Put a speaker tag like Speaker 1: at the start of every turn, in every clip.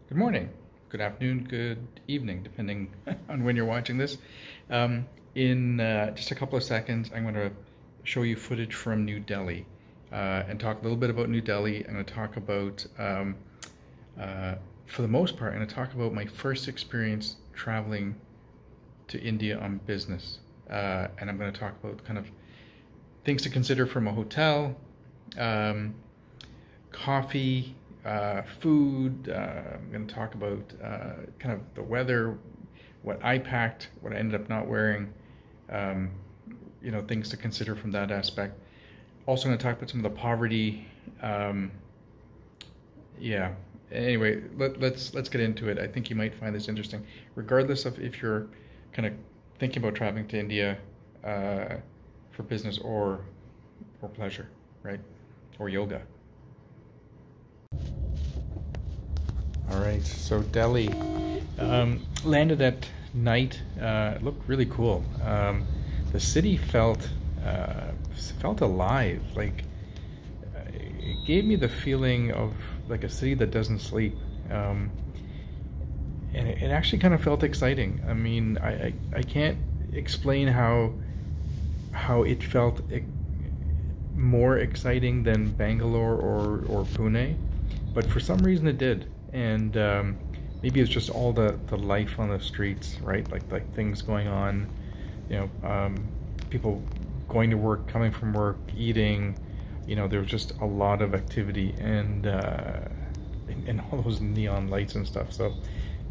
Speaker 1: Good morning, good afternoon, good evening, depending on when you're watching this. In just a couple of seconds, I'm going to show you footage from New Delhi and talk a little bit about New Delhi. I'm going to talk about, for the most part, I'm going to talk about my first experience traveling to India on business. And I'm going to talk about kind of things to consider from a hotel, coffee, food. I'm going to talk about kind of the weather, what I packed, what I ended up not wearing, things to consider from that aspect. Also going to talk about some of the poverty. Yeah. Anyway, let's get into it. I think you might find this interesting, regardless of if you're kind of thinking about traveling to India for business or pleasure, right? Or yoga. All right, so Delhi, landed at night. It looked really cool. The city felt alive. Like it gave me the feeling of like a city that doesn't sleep, and it actually kind of felt exciting. I mean, I can't explain how it felt more exciting than Bangalore or Pune, but for some reason it did. And maybe it's just all the life on the streets, right? Like things going on, people going to work, coming from work, eating. There was just a lot of activity and all those neon lights and stuff. So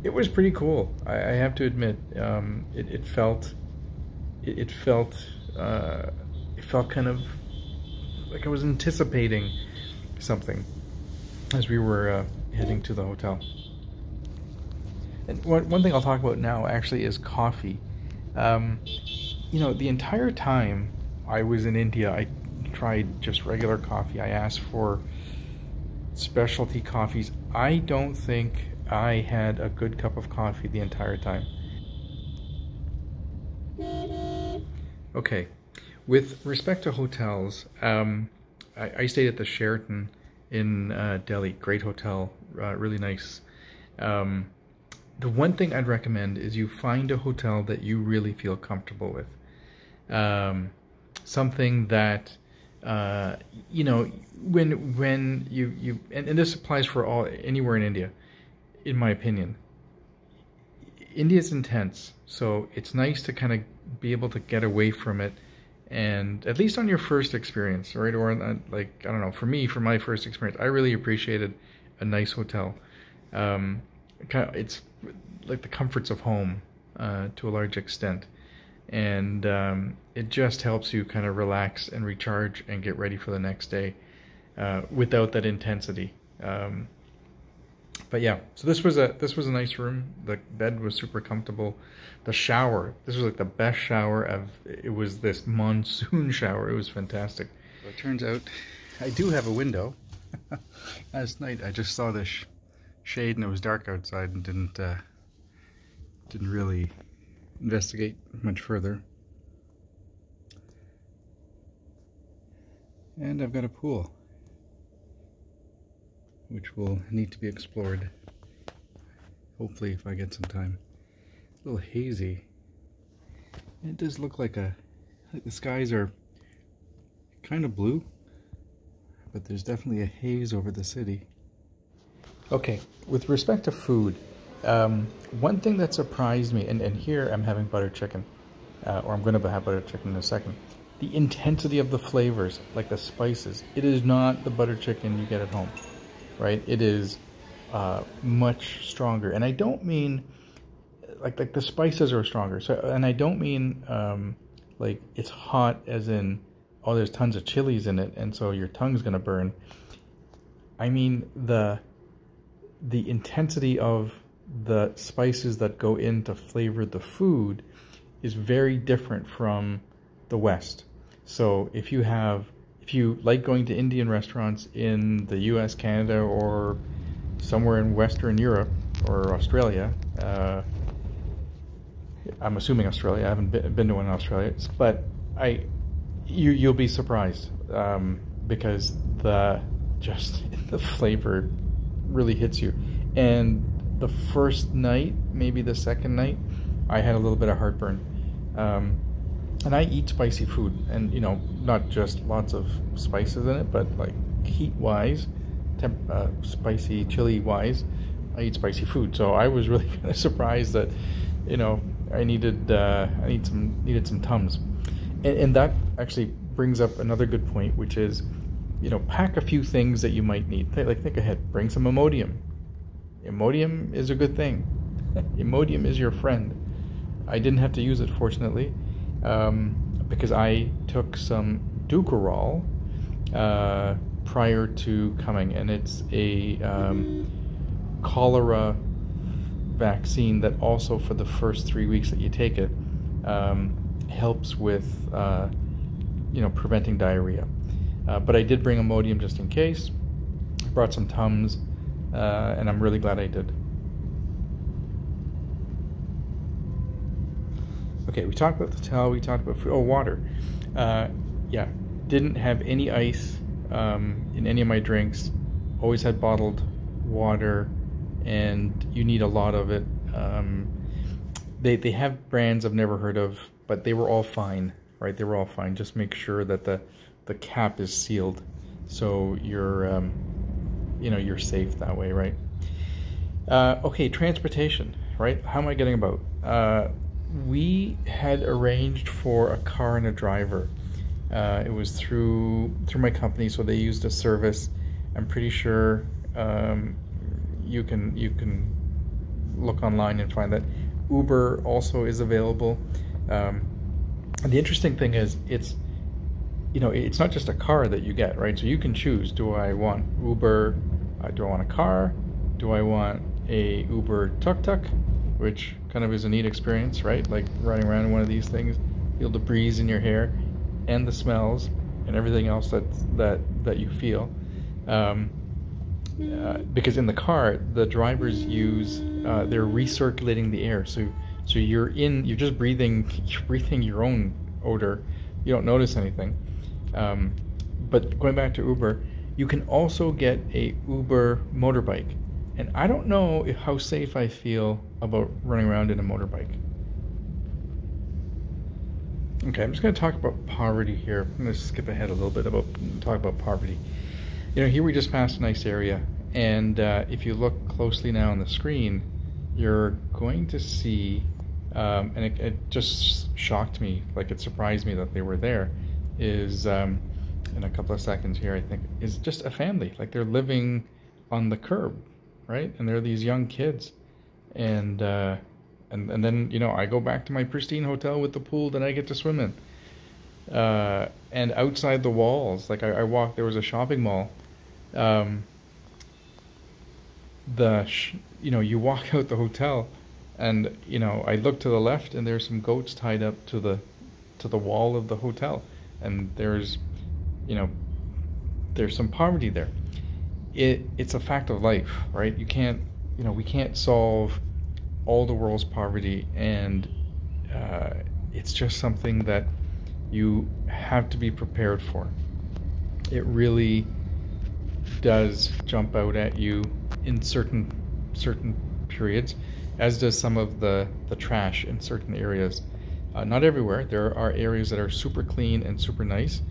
Speaker 1: it was pretty cool. I have to admit, it felt kind of like I was anticipating something as we were heading to the hotel. And one thing I'll talk about now actually is coffee. The entire time I was in India, I tried just regular coffee. I asked for specialty coffees. I don't think I had a good cup of coffee the entire time. Okay, with respect to hotels, I stayed at the Sheraton in Delhi. Great hotel, really nice. The one thing I'd recommend is you find a hotel that you really feel comfortable with. Something that when you and this applies for anywhere in India, in my opinion. India's intense, so it's nice to kind of be able to get away from it. And at least on your first experience, right? Or like, I don't know, for my first experience, I really appreciated a nice hotel. It's like the comforts of home to a large extent. And it just helps you kind of relax and recharge and get ready for the next day without that intensity. But yeah, so this was a nice room. The bed was super comfortable. The shower, this was like the best shower it was this monsoon shower. It was fantastic. So it turns out I do have a window. Last night I just saw this shade and it was dark outside and didn't really investigate much further. And I've got a pool, which will need to be explored, hopefully, if I get some time. A little hazy. And it does look like the skies are kind of blue, but there's definitely a haze over the city. Okay, with respect to food, one thing that surprised me, and here I'm having butter chicken, or I'm going to have butter chicken in a second. The intensity of the flavors, like the spices, it is not the butter chicken you get at home. Right, it is much stronger, and I don't mean like the spices are stronger. So, and I don't mean like it's hot as in, oh, there's tons of chilies in it, and so your tongue's gonna burn. I mean the intensity of the spices that go in to flavor the food is very different from the West. So if you like going to Indian restaurants in the US, Canada, or somewhere in Western Europe or Australia, I'm assuming Australia, I haven't been to one in Australia, but you'll be surprised because the flavor really hits you. And the first night, maybe the second night, I had a little bit of heartburn. And I eat spicy food, and you know, not just lots of spices in it, but like heat-wise, spicy, chili-wise, I eat spicy food. So I was really kind of surprised that, you know, I needed some Tums, and that actually brings up another good point, which is, you know, pack a few things that you might need. Like, think ahead. Bring some Imodium. Imodium is a good thing. Imodium is your friend. I didn't have to use it, fortunately, because I took some Dukoral prior to coming, and it's a cholera vaccine that also, for the first 3 weeks that you take it, helps with you know, preventing diarrhea. But I did bring Imodium just in case. I brought some Tums, and I'm really glad I did. Okay, we talked about the hotel, we talked about food. Oh, water. Yeah, didn't have any ice in any of my drinks. Always had bottled water, and you need a lot of it. They have brands I've never heard of, but they were all fine, right? They were all fine. Just make sure that the cap is sealed, so you're you know, you're safe that way, right? Okay, transportation, right? How am I getting about? We had arranged for a car and a driver. It was through my company, so they used a service. I'm pretty sure you can look online and find that. Uber also is available. And the interesting thing is, it's, you know, it's not just a car that you get, right? So you can choose, do I want Uber, do I want a car, do I want a Uber tuk-tuk, which kind of is a neat experience, right? Like riding around in one of these things, feel the breeze in your hair and the smells and everything else that you feel. Because in the car, the drivers use, they're recirculating the air. So you're just breathing your own odor. You don't notice anything. But going back to Uber, you can also get a Uber motorbike. And I don't know how safe I feel about running around in a motorbike. Okay, I'm just going to talk about poverty here. I'm going to skip ahead a little bit talk about poverty. You know, here we just passed a nice area, and if you look closely now on the screen, you're going to see, and it just shocked me, like it surprised me that they were there, is, in a couple of seconds here, I think, is just a family. Like, they're living on the curb, right? And they're these young kids, and then, you know, I go back to my pristine hotel with the pool that I get to swim in, and outside the walls, like I walked, there was a shopping mall, you know, you walk out the hotel, and you know, I look to the left, and there's some goats tied up to the wall of the hotel, and there's, you know, there's some poverty there. It's a fact of life, right? You can't, you know, we can't solve all the world's poverty, and it's just something that you have to be prepared for. It really does jump out at you in certain periods, as does some of the trash in certain areas. Not everywhere. There are areas that are super clean and super nice,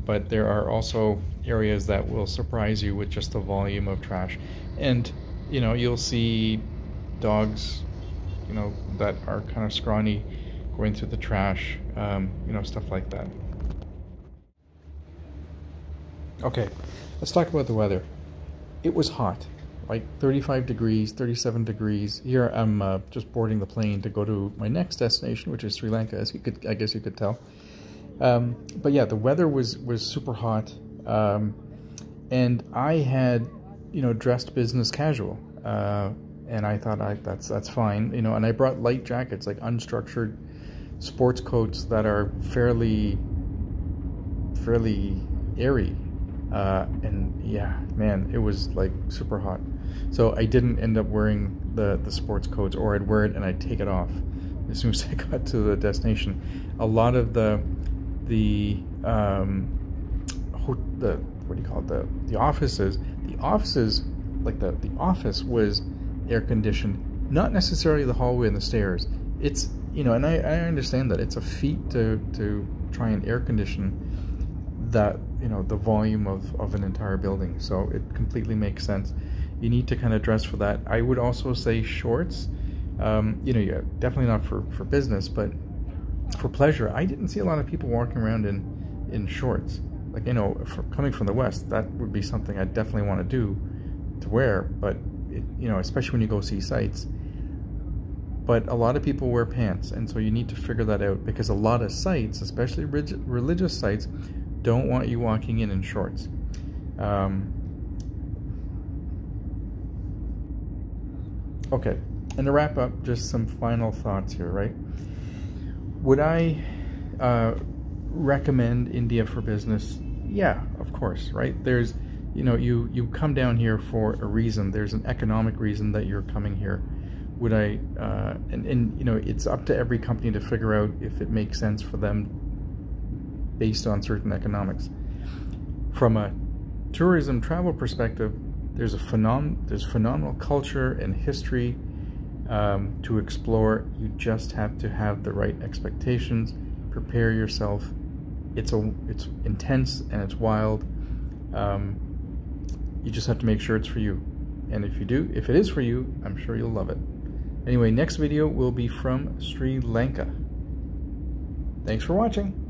Speaker 1: but there are also areas that will surprise you with just the volume of trash. And you know, you'll see dogs, you know, that are kind of scrawny going through the trash, you know, stuff like that. Okay, let's talk about the weather. It was hot, like 35 degrees, 37 degrees. Here I'm just boarding the plane to go to my next destination, which is Sri Lanka, as I guess you could tell. But yeah, the weather was super hot, and I had, you know, dressed business casual, and I thought that's fine, you know. And I brought light jackets, like unstructured sports coats that are fairly airy, and yeah, man, it was like super hot. So I didn't end up wearing the sports coats, or I'd wear it and I'd take it off as soon as I got to the destination. A lot of the what do you call it, the offices, like the office was air conditioned, not necessarily the hallway and the stairs. It's, you know, and I understand that it's a feat to try and air condition that, you know, the volume of an entire building. So it completely makes sense. You need to kind of dress for that. I would also say shorts, you know, yeah, definitely not for business, but for pleasure. I didn't see a lot of people walking around in shorts. Like, you know, coming from the West, that would be something I definitely want to do, to wear, but you know, especially when you go see sites. But a lot of people wear pants, and so you need to figure that out, because a lot of sites, especially religious sites, don't want you walking in shorts. Okay, and to wrap up, just some final thoughts here, right? Would I recommend India for business? Yeah, of course, right? There's, you know, you come down here for a reason. There's an economic reason that you're coming here. Would I, and you know, it's up to every company to figure out if it makes sense for them based on certain economics. From a tourism travel perspective, there's phenomenal culture and history to explore. You just have to have the right expectations, prepare yourself. It's intense and it's wild. You just have to make sure it's for you. And if it is for you, I'm sure you'll love it. Anyway, next video will be from Sri Lanka. Thanks for watching.